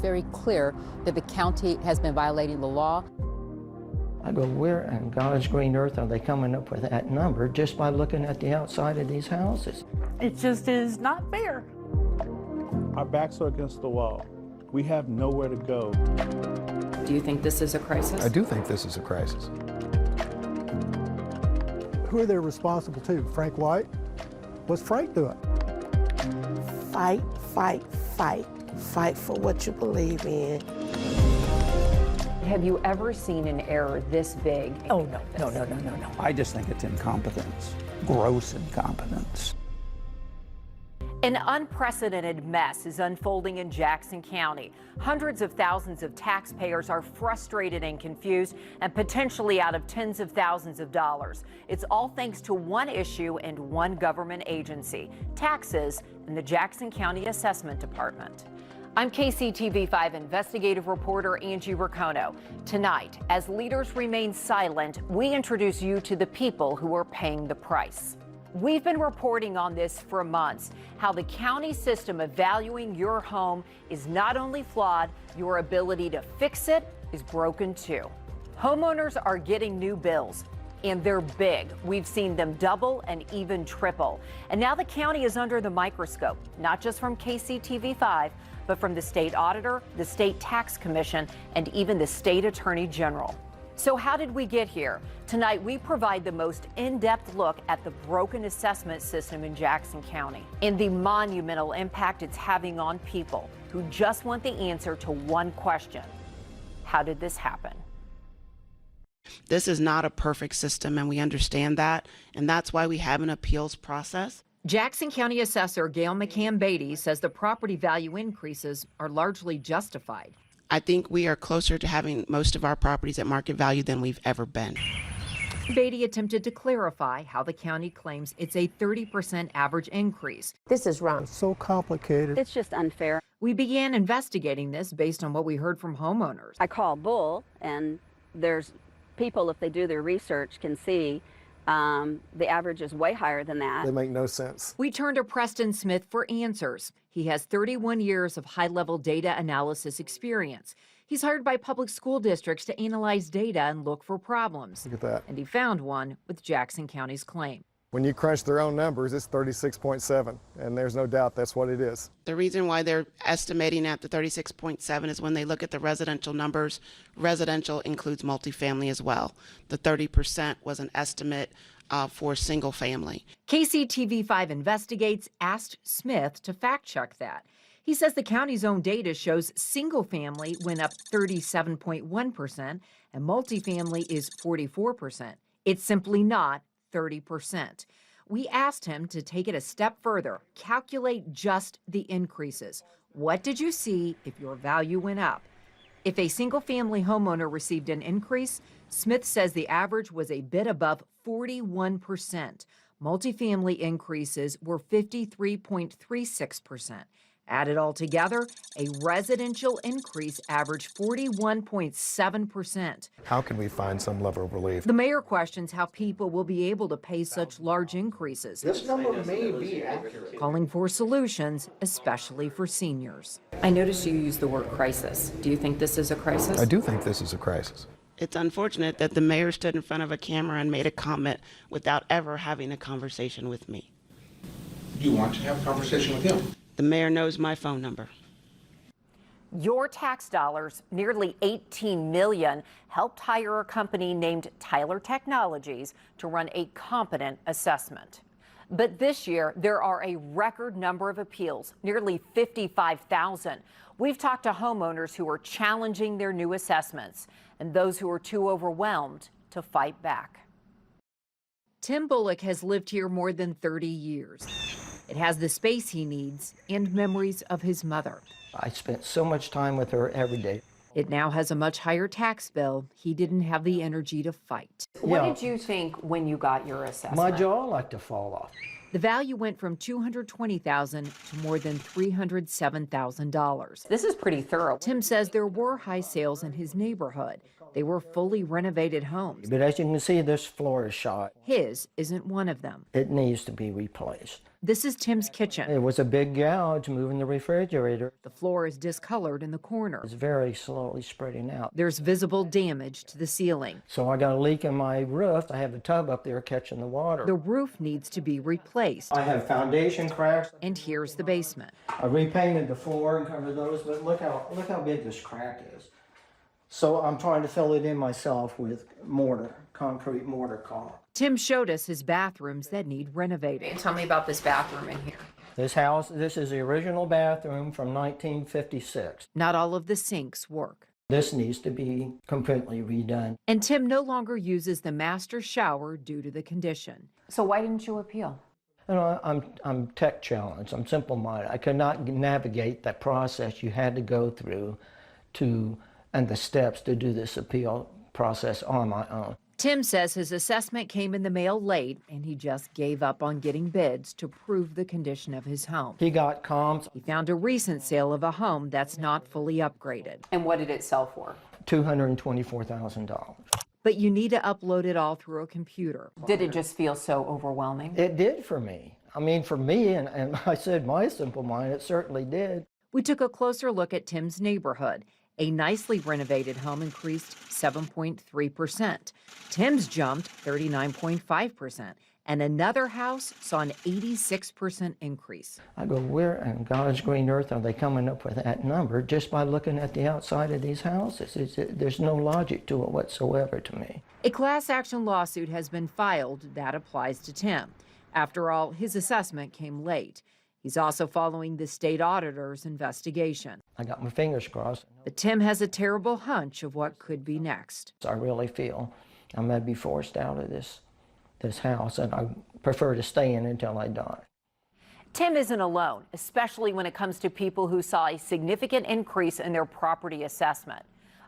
Very clear that the county has been violating the law. I go, where in God's green earth are they coming up with that number just by looking at the outside of these houses? It just is not fair. Our backs are against the wall. We have nowhere to go. Do you think this is a crisis? I do think this is a crisis. Who are they responsible to? Frank White? What's Frank doing? Fight, fight, fight. Fight for what you believe in. Have you ever seen an error this big? Oh, no. I just think it's incompetence, gross incompetence. An unprecedented mess is unfolding in Jackson County. Hundreds of thousands of taxpayers are frustrated and confused and potentially out of tens of thousands of dollars. It's all thanks to one issue and one government agency, taxes and the Jackson County Assessment Department. I'm KCTV5 investigative reporter Angie Ricono. Tonight, as leaders remain silent, we introduce you to the people who are paying the price. We've been reporting on this for months, how the county system of valuing your home is not only flawed, your ability to fix it is broken too. Homeowners are getting new bills, and they're big. We've seen them double and even triple. And now the county is under the microscope, not just from KCTV5, but from the state auditor, the state tax commission, and even the state attorney general. So how did we get here? Tonight, we provide the most in-depth look at the broken assessment system in Jackson County and the monumental impact it's having on people who just want the answer to one question. How did this happen? This is not a perfect system, and we understand that, and that's why we have an appeals process. Jackson County Assessor Gail McCann-Beatty says the property value increases are largely justified. I think we are closer to having most of our properties at market value than we've ever been. Beatty attempted to clarify how the county claims it's a 30% average increase. This is wrong. It's so complicated. It's just unfair. We began investigating this based on what we heard from homeowners. I call Bull, and there's people, if they do their research, can see the average is way higher than that. They make no sense. We turned to Preston Smith for answers. He has 31 years of high-level data analysis experience. He's hired by public school districts to analyze data and look for problems. Look at that. And he found one with Jackson County's claim. When you crunch their own numbers, it's 36.7, and there's no doubt that's what it is. The reason why they're estimating at the 36.7 is when they look at the residential numbers, residential includes multifamily as well. The 30% was an estimate for single family. KCTV5 Investigates asked Smith to fact check that. He says the county's own data shows single family went up 37.1% and multifamily is 44%. It's simply not 30%. We asked him to take it a step further, calculate just the increases. What did you see if your value went up? If a single-family homeowner received an increase, Smith says the average was a bit above 41%. Multifamily increases were 53.36%. Added all together, a residential increase averaged 41.7%. How can we find some level of relief? The mayor questions how people will be able to pay such large increases. This number may be accurate. Calling for solutions, especially for seniors. I noticed you used the word crisis. Do you think this is a crisis? I do think this is a crisis. It's unfortunate that the mayor stood in front of a camera and made a comment without ever having a conversation with me. Do you want to have a conversation with him? The mayor knows my phone number. Your tax dollars, nearly $18 million, helped hire a company named Tyler Technologies to run a competent assessment. But this year, there are a record number of appeals, nearly 55,000. We've talked to homeowners who are challenging their new assessments and those who are too overwhelmed to fight back. Tim Bulock has lived here more than 30 years. It has the space he needs and memories of his mother. I spent so much time with her every day. It now has a much higher tax bill. He didn't have the energy to fight. What did you think when you got your assessment? My jaw like to fall off. The value went from $220,000 to more than $307,000. This is pretty thorough. Tim says there were high sales in his neighborhood. They were fully renovated homes. But as you can see, this floor is shot. His isn't one of them. It needs to be replaced. This is Tim's kitchen. It was a big gouge moving the refrigerator. The floor is discolored in the corner. It's very slowly spreading out. There's visible damage to the ceiling. So I got a leak in my roof. I have a tub up there catching the water. The roof needs to be replaced. I have foundation cracks. And here's the basement. I repainted the floor and covered those, but look how big this crack is. So I'm trying to fill it in myself with mortar, concrete mortar caulk. Tim showed us his bathrooms that need renovating. Tell me about this bathroom in here. This is the original bathroom from 1956. Not all of the sinks work. This needs to be completely redone. And Tim no longer uses the master shower due to the condition. So why didn't you appeal? You know, I'm tech challenged. I'm simple-minded. I could not navigate that process you had to go through and the steps to do this appeal process on my own. Tim says his assessment came in the mail late and he just gave up on getting bids to prove the condition of his home. He got comps. He found a recent sale of a home that's not fully upgraded. And what did it sell for? $224,000. But you need to upload it all through a computer. Did it just feel so overwhelming? It did for me. I mean, for me, and I said my simple mind, it certainly did. We took a closer look at Tim's neighborhood. A nicely renovated home increased 7.3%. Tim's jumped 39.5%. And another house saw an 86% increase. I go, where in God's green earth are they coming up with that number just by looking at the outside of these houses? There's no logic to it whatsoever to me. A class action lawsuit has been filed that applies to Tim. After all, his assessment came late. He's also following the state auditor's investigation. I got my fingers crossed. But Tim has a terrible hunch of what could be next. I really feel I'm going to be forced out of this house, and I prefer to stay in until I die. Tim isn't alone, especially when it comes to people who saw a significant increase in their property assessment.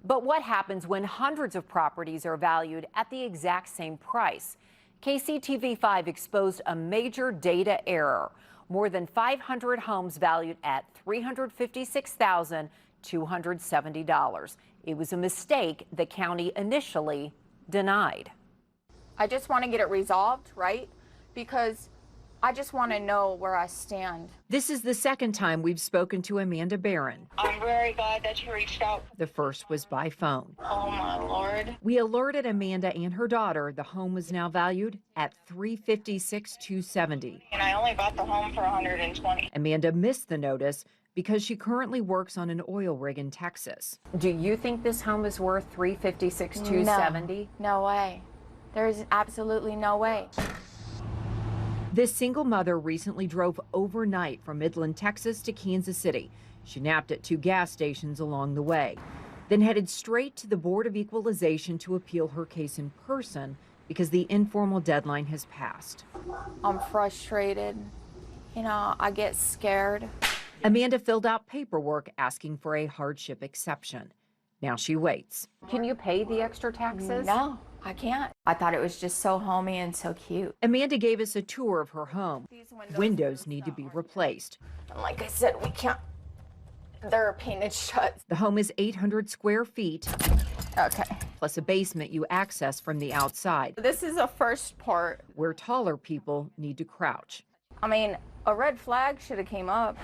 But what happens when hundreds of properties are valued at the exact same price? KCTV5 exposed a major data error. More than 500 homes valued at $356,270. It was a mistake the county initially denied. I just want to get it resolved, right? Because I just want to know where I stand. This is the second time we've spoken to Amanda Barron. I'm very glad that you reached out. The first was by phone. Oh my Lord. We alerted Amanda and her daughter the home was now valued at $356,270. And I only bought the home for $120. Amanda missed the notice because she currently works on an oil rig in Texas. Do you think this home is worth $356,270? No way. There's absolutely no way. This single mother recently drove overnight from Midland, Texas to Kansas City. She napped at 2 gas stations along the way, then headed straight to the Board of Equalization to appeal her case in person because the informal deadline has passed. I'm frustrated. You know, I get scared. Amanda filled out paperwork asking for a hardship exception. Now she waits. Can you pay the extra taxes? No, I can't. I thought it was just so homey and so cute. Amanda gave us a tour of her home. Windows need to be replaced. And like I said, we can't. They're painted shut. The home is 800 square feet. Okay. Plus a basement you access from the outside. This is the first part. Where taller people need to crouch. I mean, a red flag should have came up.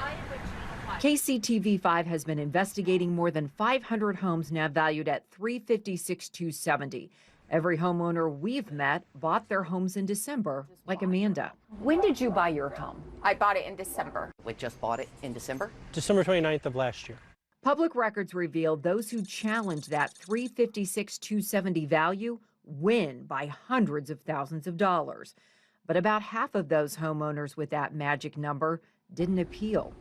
KCTV5 has been investigating more than 500 homes now valued at $356,270. Every homeowner we've met bought their homes in December, like Amanda. When did you buy your home? I bought it in December. We just bought it in December? December 29th of last year. Public records reveal those who challenge that $356,270 value win by hundreds of thousands of dollars. But about half of those homeowners with that magic number didn't appeal.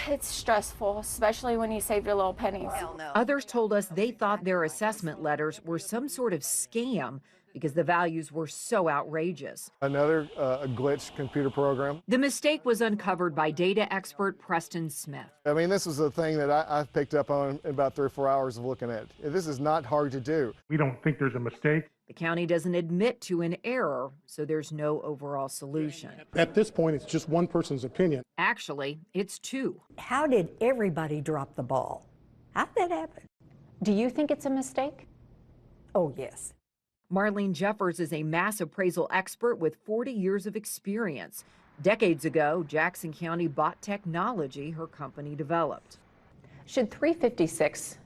It's stressful, especially when you save your little pennies. Others told us they thought their assessment letters were some sort of scam because the values were so outrageous. Another glitched computer program. The mistake was uncovered by data expert Preston Smith. I mean, this is a thing that I've picked up on in about 3 or 4 hours of looking at it. This is not hard to do. We don't think there's a mistake. The county doesn't admit to an error, so there's no overall solution. At this point, it's just one person's opinion. Actually, it's 2. How did everybody drop the ball? How did that happen? Do you think it's a mistake? Oh, yes. Marlene Jeffers is a mass appraisal expert with 40 years of experience. Decades ago, Jackson County bought technology her company developed. Should 356,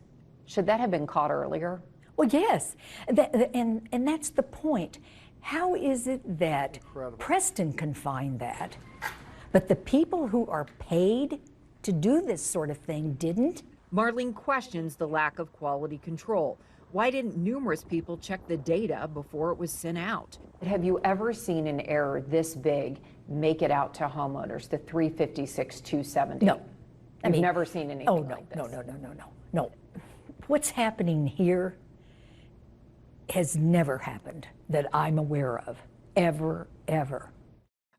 should that have been caught earlier? Well, yes, and that's the point. How is it that Preston can find that, but the people who are paid to do this sort of thing didn't? Marlene questions the lack of quality control. Why didn't numerous people check the data before it was sent out? Have you ever seen an error this big make it out to homeowners, the 356-270? No. I've never seen anything like this. No. What's happening here has never happened that I'm aware of, ever.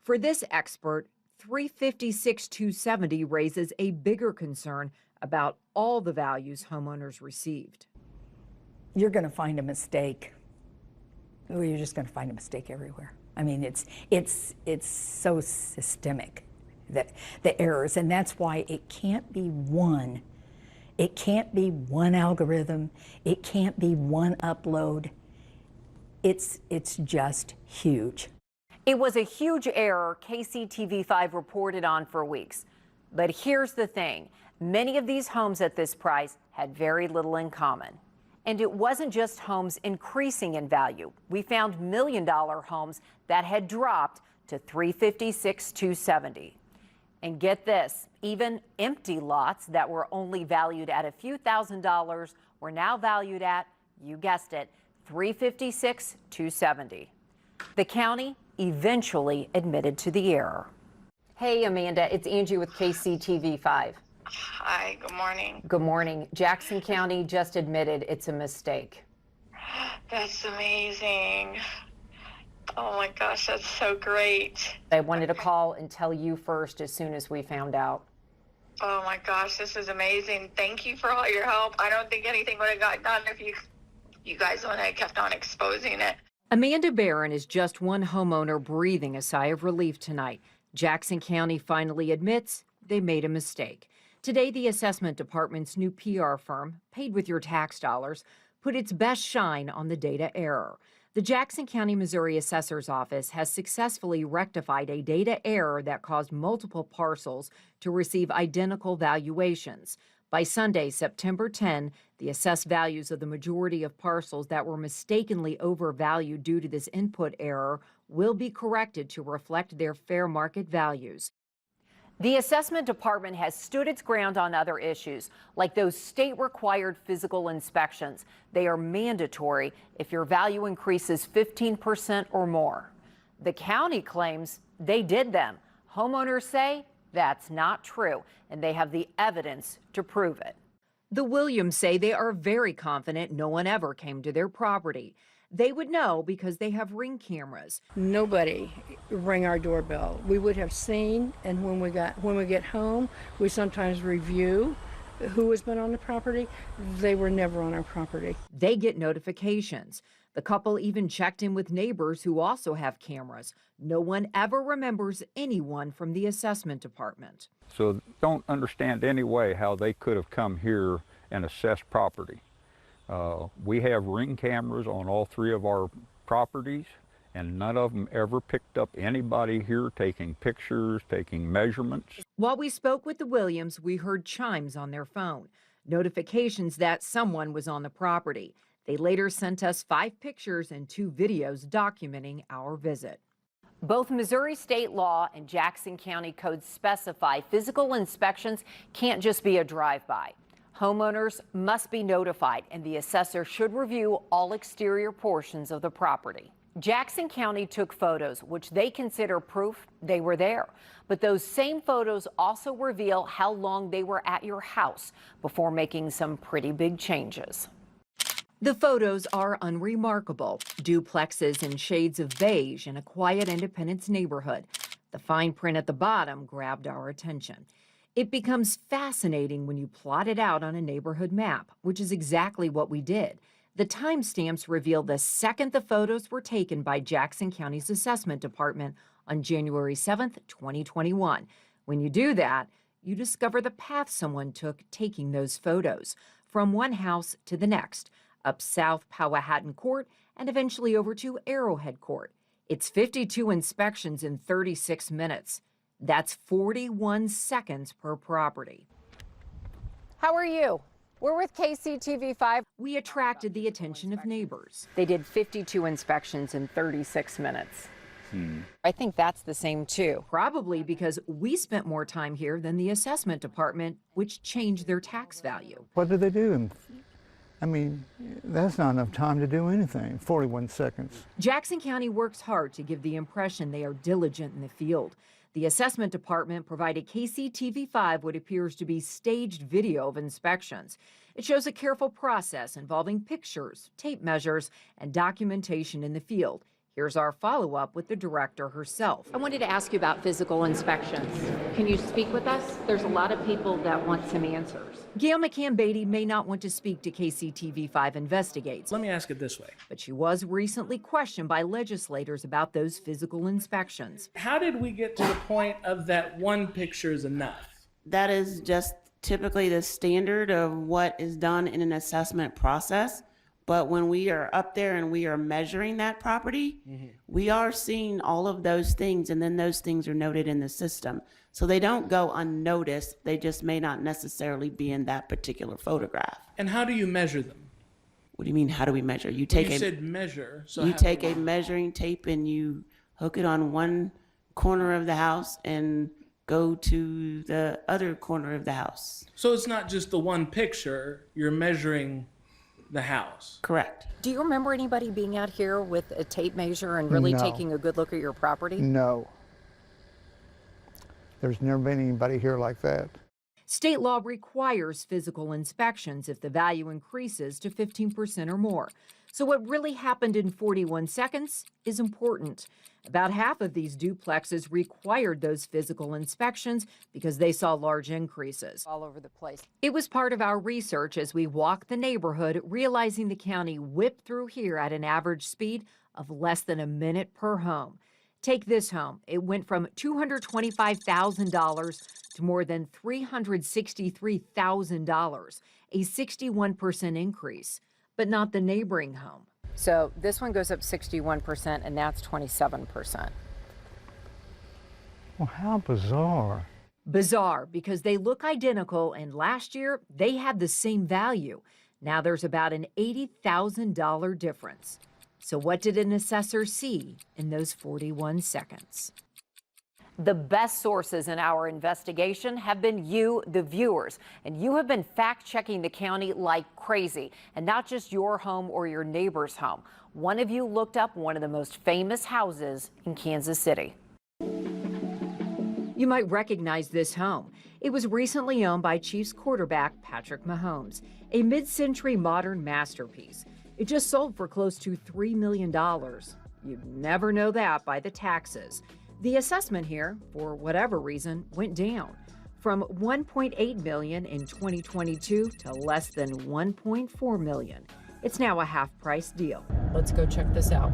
For this expert, 356-270 raises a bigger concern about all the values homeowners received. You're going to find a mistake. Well, you're just going to find a mistake everywhere. I mean, it's so systemic, that the errors, and that's why it can't be one. It can't be one algorithm. It can't be one upload. It's just huge. It was a huge error KCTV5 reported on for weeks. But here's the thing. Many of these homes at this price had very little in common. And it wasn't just homes increasing in value. We found million-dollar homes that had dropped to 356-270. And get this, even empty lots that were only valued at a few $1,000s were now valued at, you guessed it, 356-270. The county eventually admitted to the error. Hey, Amanda, it's Angie with KCTV5. Hi, good morning. Good morning. Jackson County just admitted it's a mistake. That's amazing. Oh my gosh, that's so great. I wanted to call and tell you first as soon as we found out. Oh my gosh, this is amazing. Thank you for all your help. I don't think anything would have got done if you guys would have kept on exposing it. Amanda Barron is just one homeowner breathing a sigh of relief tonight. Jackson County finally admits they made a mistake. Today, the assessment department's new PR firm, paid with your tax dollars, put its best shine on the data error. The Jackson County, Missouri Assessor's Office has successfully rectified a data error that caused multiple parcels to receive identical valuations. By Sunday, September 10, the assessed values of the majority of parcels that were mistakenly overvalued due to this input error will be corrected to reflect their fair market values. The assessment department has stood its ground on other issues, like those state-required physical inspections. They are mandatory if your value increases 15% or more. The county claims they did them. Homeowners say that's not true, and they have the evidence to prove it. The Williams say they are very confident no one ever came to their property. They would know because they have Ring cameras. Nobody rang our doorbell. We would have seen, and when we get home, we sometimes review who has been on the property. They were never on our property. They get notifications. The couple even checked in with neighbors who also have cameras. No one ever remembers anyone from the assessment department. So don't understand any way how they could have come here and assessed property. We have Ring cameras on all 3 of our properties, and none of them ever picked up anybody here taking pictures, taking measurements. While we spoke with the Williams, we heard chimes on their phone, notifications that someone was on the property. They later sent us 5 pictures and 2 videos documenting our visit. Both Missouri state law and Jackson County code specify physical inspections can't just be a drive-by. Homeowners must be notified, and the assessor should review all exterior portions of the property. Jackson County took photos, which they consider proof they were there. But those same photos also reveal how long they were at your house before making some pretty big changes. The photos are unremarkable. Duplexes in shades of beige in a quiet Independence neighborhood. The fine print at the bottom grabbed our attention. It becomes fascinating when you plot it out on a neighborhood map, which is exactly what we did. The timestamps reveal the second the photos were taken by Jackson County's assessment department on January 7th, 2021. When you do that, you discover the path someone took taking those photos, from one house to the next, up South Powhatan Court and eventually over to Arrowhead Court. It's 52 inspections in 36 minutes. That's 41 seconds per property. How are you? We're with KCTV5. We attracted the attention of neighbors. They did 52 inspections in 36 minutes. I think that's the same too. Probably because we spent more time here than the assessment department, which changed their tax value. What did they do? I mean, that's not enough time to do anything, 41 seconds. Jackson County works hard to give the impression they are diligent in the field. The assessment department provided KCTV5 what appears to be staged video of inspections. It shows a careful process involving pictures, tape measures, and documentation in the field. Here's our follow-up with the director herself. I wanted to ask you about physical inspections. Can you speak with us? There's a lot of people that want some answers. Gail McCann-Beatty may not want to speak to KCTV5 Investigates. Let me ask it this way. But she was recently questioned by legislators about those physical inspections. How did we get to the point of that one picture is enough? That is just typically the standard of what is done in an assessment process. But when we are up there and we are measuring that property, we are seeing all of those things, and then those things are noted in the system. So they don't go unnoticed. They just may not necessarily be in that particular photograph. And how do you measure them? What do you mean, how do we measure? You said measure. So you take a measuring tape and you hook it on one corner of the house and go to the other corner of the house. So it's not just the one picture, you're measuring the house. Correct. Do you remember anybody being out here with a tape measure and really No. taking a good look at your property? No. There's never been anybody here like that. State law requires physical inspections if the value increases to 15% or more. So what really happened in 41 seconds is important. About half of these duplexes required those physical inspections because they saw large increases. All over the place. It was part of our research as we walked the neighborhood, realizing the county whipped through here at an average speed of less than a minute per home. Take this home. It went from $225,000 to more than $363,000, a 61% increase, but not the neighboring home. So this one goes up 61% and that's 27%. Well, how bizarre. Bizarre because they look identical, and last year they had the same value. Now there's about an $80,000 difference. So what did an assessor see in those 41 seconds? The best sources in our investigation have been you, the viewers, and you have been fact-checking the county like crazy, and not just your home or your neighbor's home. One of you looked up one of the most famous houses in Kansas City. You might recognize this home. It was recently owned by Chiefs quarterback Patrick Mahomes, a mid-century modern masterpiece. It just sold for close to $3 million. You'd never know that by the taxes. The assessment here, for whatever reason, went down from $1.8 million in 2022 to less than $1.4 million. It's now a half-price deal. Let's go check this out.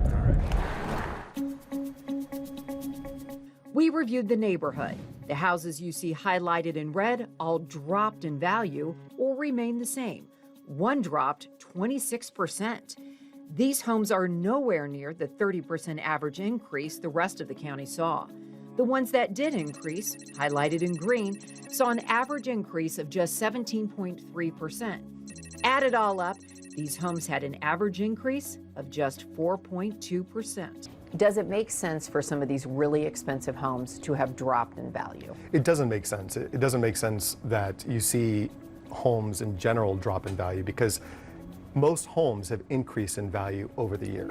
We reviewed the neighborhood. The houses you see highlighted in red all dropped in value or remained the same. One dropped 26%. These homes are nowhere near the 30% average increase the rest of the county saw. The ones that did increase, highlighted in green, saw an average increase of just 17.3%. Add it all up, these homes had an average increase of just 4.2%. Does it make sense for some of these really expensive homes to have dropped in value? It doesn't make sense. It doesn't make sense that you see homes in general drop in value because most homes have increased in value over the year.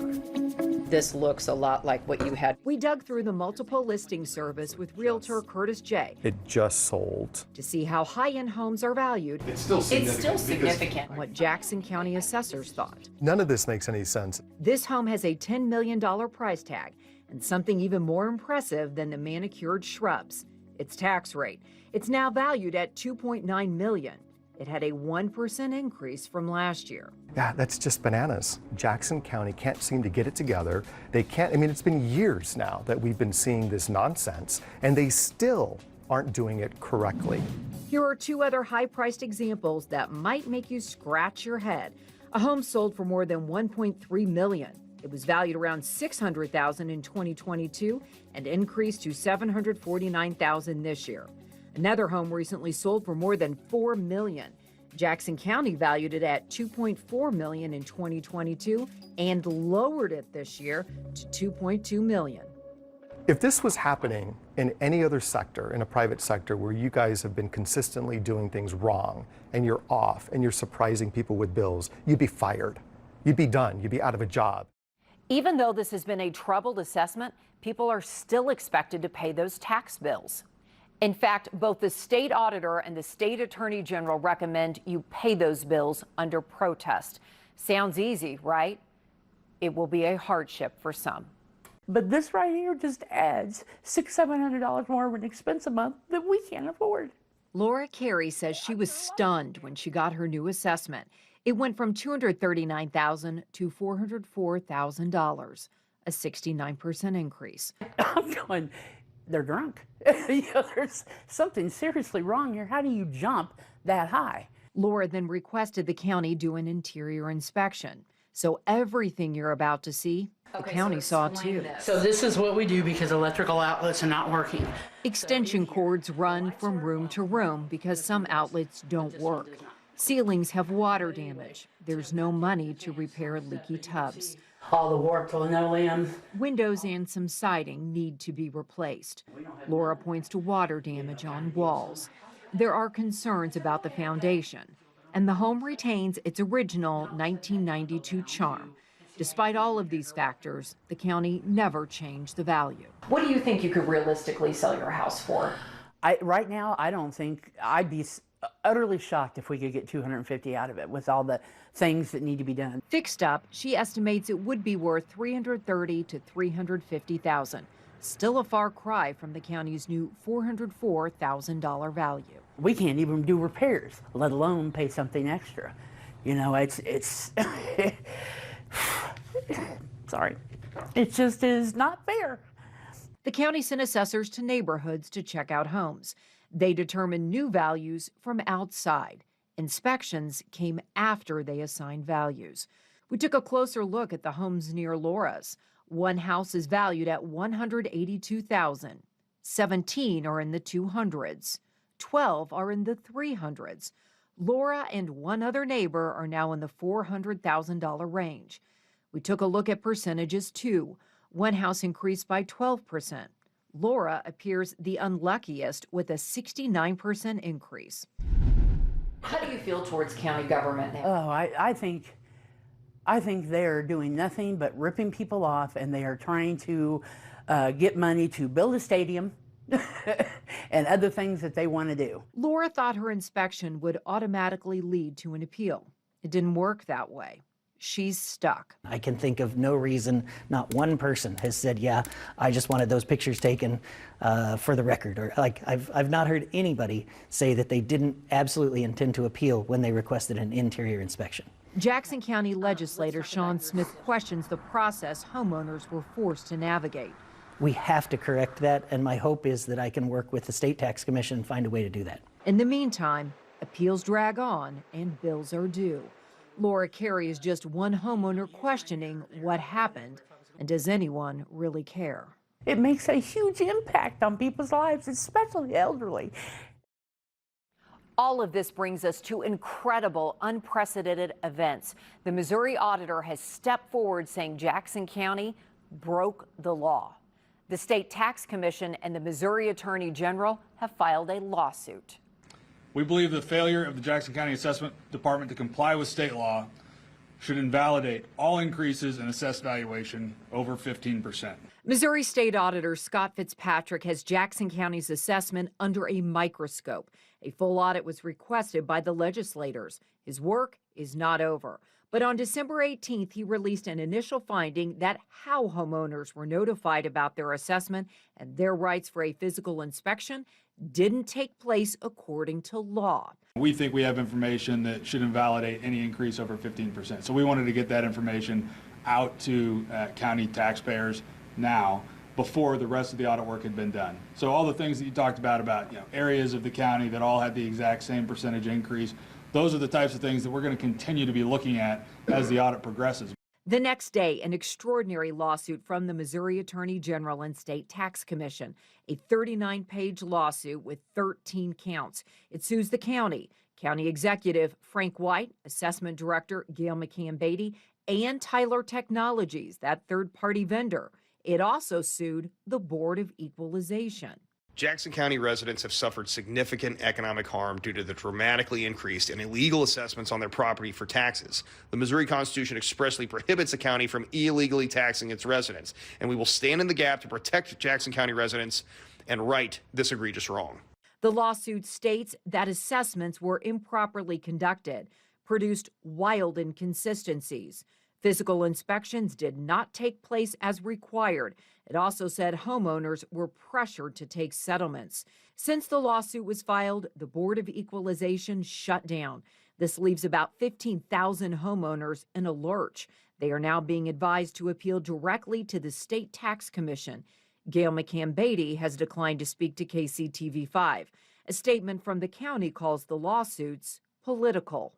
This looks a lot like what you had. We dug through the multiple listing service with realtor Curtis J. It just sold. To see how high-end homes are valued. It's still significant. What Jackson County assessors thought. None of this makes any sense. This home has a $10 million price tag and something even more impressive than the manicured shrubs, its tax rate. It's now valued at $2.9 million. It had a 1% increase from last year. Yeah, that's just bananas. Jackson County can't seem to get it together. They can't, I mean, it's been years now that we've been seeing this nonsense, and they still aren't doing it correctly. Here are two other high-priced examples that might make you scratch your head. A home sold for more than $1.3 million. It was valued around $600,000 in 2022 and increased to $749,000 this year. Another home recently sold for more than $4 million. Jackson County valued it at $2.4 million in 2022 and lowered it this year to $2.2 million. If this was happening in any other sector, in a private sector where you guys have been consistently doing things wrong and you're off and you're surprising people with bills, you'd be fired. You'd be done. You'd be out of a job. Even though this has been a troubled assessment, people are still expected to pay those tax bills. In fact, both the state auditor and the state attorney general recommend you pay those bills under protest. Sounds easy, right? It will be a hardship for some. But this right here just adds $600–700 more of an expense a month that we can't afford. Laura Carey says she was stunned when she got her new assessment. It went from $239,000 to $404,000, a 69% increase. I'm going, they're drunk. There's something seriously wrong here. How do you jump that high? Laura then requested the county do an interior inspection. So everything you're about to see, the county saw too. So this is what we do because electrical outlets are not working. Extension cords run from room to room because some outlets don't work. Ceilings have water damage. There's no money to repair leaky tubs. All the warped linoleum. Windows and some siding need to be replaced. Laura points to water damage on walls. There are concerns about the foundation, and the home retains its original 1992 charm. Despite all of these factors, the county never changed the value. What do you think you could realistically sell your house for? Right now, I don't think, I'd be utterly shocked if we could get $250,000 out of it with all the things that need to be done. Fixed up, she estimates it would be worth $330,000 to $350,000. Still a far cry from the county's new $404,000 value. We can't even do repairs, let alone pay something extra. You know, it's sorry. It just is not fair. The county sent assessors to neighborhoods to check out homes. They determined new values from outside. Inspections came after they assigned values. We took a closer look at the homes near Laura's. One house is valued at $182,000. 17 are in the 200s. 12 are in the 300s. Laura and one other neighbor are now in the $400,000 range. We took a look at percentages too. One house increased by 12%. Laura appears the unluckiest with a 69% increase. How do you feel towards county government now? Oh, I think they're doing nothing but ripping people off, and they are trying to get money to build a stadium and other things that they want to do. Laura thought her inspection would automatically lead to an appeal. It didn't work that way. She's stuck. I can think of no reason, not one person has said, yeah, I just wanted those pictures taken for the record. Or like, I've not heard anybody say that they didn't absolutely intend to appeal when they requested an interior inspection. Jackson County legislator Sean Smith questions the process homeowners were forced to navigate. We have to correct that, and my hope is that I can work with the State Tax Commission and find a way to do that. In the meantime, appeals drag on and bills are due. Laura Carey is just one homeowner questioning what happened, and does anyone really care? It makes a huge impact on people's lives, especially elderly. All of this brings us to incredible, unprecedented events. The Missouri auditor has stepped forward saying Jackson County broke the law. The State Tax Commission and the Missouri Attorney General have filed a lawsuit. We believe the failure of the Jackson County Assessment Department to comply with state law should invalidate all increases in assessed valuation over 15%. Missouri State Auditor Scott Fitzpatrick has Jackson County's assessment under a microscope. A full audit was requested by the legislators. His work is not over. But on December 18th, he released an initial finding that how homeowners were notified about their assessment and their rights for a physical inspection didn't take place according to law. We think we have information that should invalidate any increase over 15%. So we wanted to get that information out to county taxpayers now before the rest of the audit work had been done. So all the things that you talked about areas of the county that all had the exact same percentage increase, those are the types of things that we're going to continue to be looking at as the audit progresses. The next day, an extraordinary lawsuit from the Missouri Attorney General and State Tax Commission, a 39-page lawsuit with 13 counts. It sues the county executive Frank White, assessment director Gail McCann-Beatty, and Tyler Technologies, that third-party vendor. It also sued the Board of Equalization. Jackson County residents have suffered significant economic harm due to the dramatically increased and illegal assessments on their property for taxes. The Missouri Constitution expressly prohibits the county from illegally taxing its residents, and we will stand in the gap to protect Jackson County residents and right this egregious wrong. The lawsuit states that assessments were improperly conducted, produced wild inconsistencies. Physical inspections did not take place as required. It also said homeowners were pressured to take settlements. Since the lawsuit was filed, the Board of Equalization shut down. This leaves about 15,000 homeowners in a lurch. They are now being advised to appeal directly to the State Tax Commission. Gail McCann-Beatty has declined to speak to KCTV5. A statement from the county calls the lawsuits political.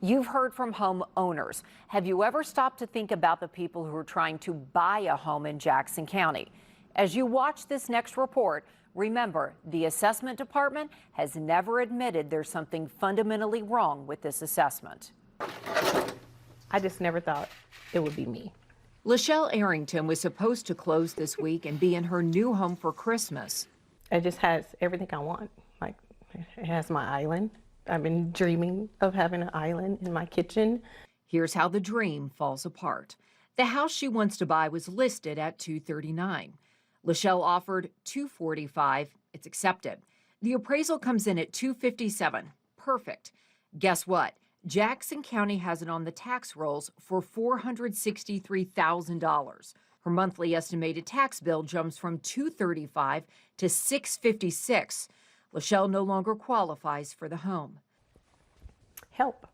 You've heard from homeowners. Have you ever stopped to think about the people who are trying to buy a home in Jackson County? As you watch this next report, remember, the assessment department has never admitted there's something fundamentally wrong with this assessment. I just never thought it would be me. Lachelle Arrington was supposed to close this week and be in her new home for Christmas. It just has everything I want. Like, it has my island. I've been dreaming of having an island in my kitchen. Here's how the dream falls apart. The house she wants to buy was listed at $239. Lachelle offered $245. It's accepted. The appraisal comes in at $257. Perfect. Guess what? Jackson County has it on the tax rolls for $463,000. Her monthly estimated tax bill jumps from $235 to $656. Lachelle no longer qualifies for the home. Help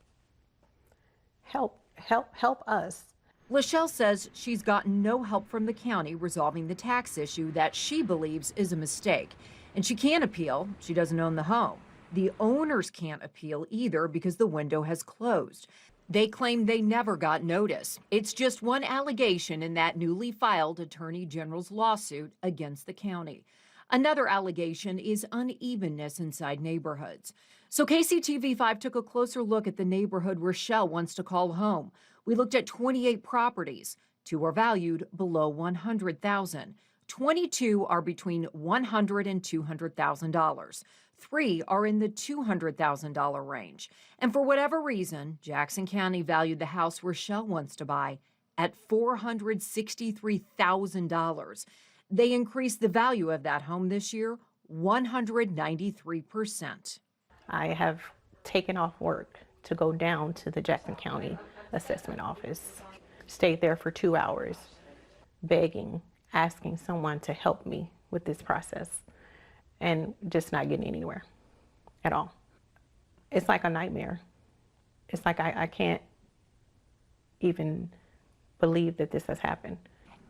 us. Lachelle says she's gotten no help from the county resolving the tax issue that she believes is a mistake. And she can't appeal. She doesn't own the home. The owners can't appeal either because the window has closed. They claim they never got notice. It's just one allegation in that newly filed Attorney General's lawsuit against the county. Another allegation is unevenness inside neighborhoods. So KCTV5 took a closer look at the neighborhood Rochelle wants to call home. We looked at 28 properties. 2 are valued below $100,000. 22 are between $100,000 and $200,000. 3 are in the $200,000 range. And for whatever reason, Jackson County valued the house Rochelle wants to buy at $463,000. They increased the value of that home this year 193%. I have taken off work to go down to the Jackson County Assessment Office, stayed there for 2 hours, begging, asking someone to help me with this process, and just not getting anywhere at all. It's like a nightmare. It's like I can't even believe that this has happened.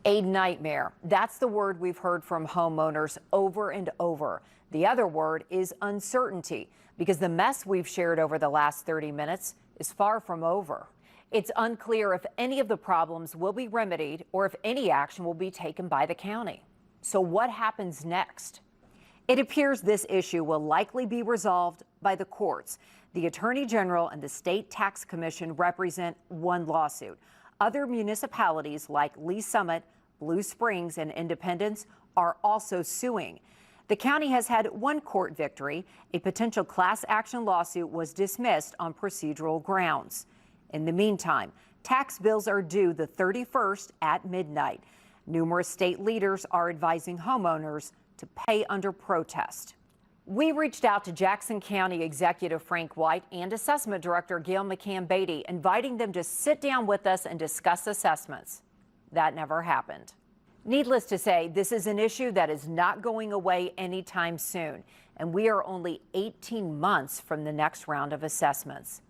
A nightmare. That's the word we've heard from homeowners over and over. The other word is uncertainty, because the mess we've shared over the last 30 minutes is far from over. It's unclear if any of the problems will be remedied or if any action will be taken by the county. So what happens next? It appears this issue will likely be resolved by the courts. The Attorney General and the State Tax Commission represent one lawsuit. Other municipalities like Lee Summit, Blue Springs, and Independence are also suing. The county has had one court victory. A potential class action lawsuit was dismissed on procedural grounds. In the meantime, tax bills are due the 31st at midnight. Numerous state leaders are advising homeowners to pay under protest. We reached out to Jackson County Executive Frank White and Assessment Director Gail McCann-Beatty, inviting them to sit down with us and discuss assessments. That never happened. Needless to say, this is an issue that is not going away anytime soon, and we are only 18 months from the next round of assessments.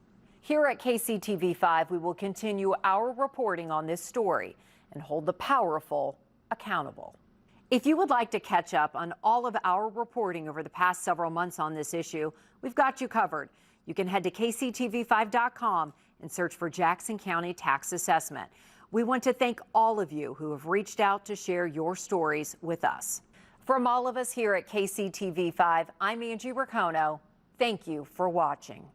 Here at KCTV5, we will continue our reporting on this story and hold the powerful accountable. If you would like to catch up on all of our reporting over the past several months on this issue, we've got you covered. You can head to KCTV5.com and search for Jackson County Tax Assessment. We want to thank all of you who have reached out to share your stories with us. From all of us here at KCTV5, I'm Angie Ricono. Thank you for watching.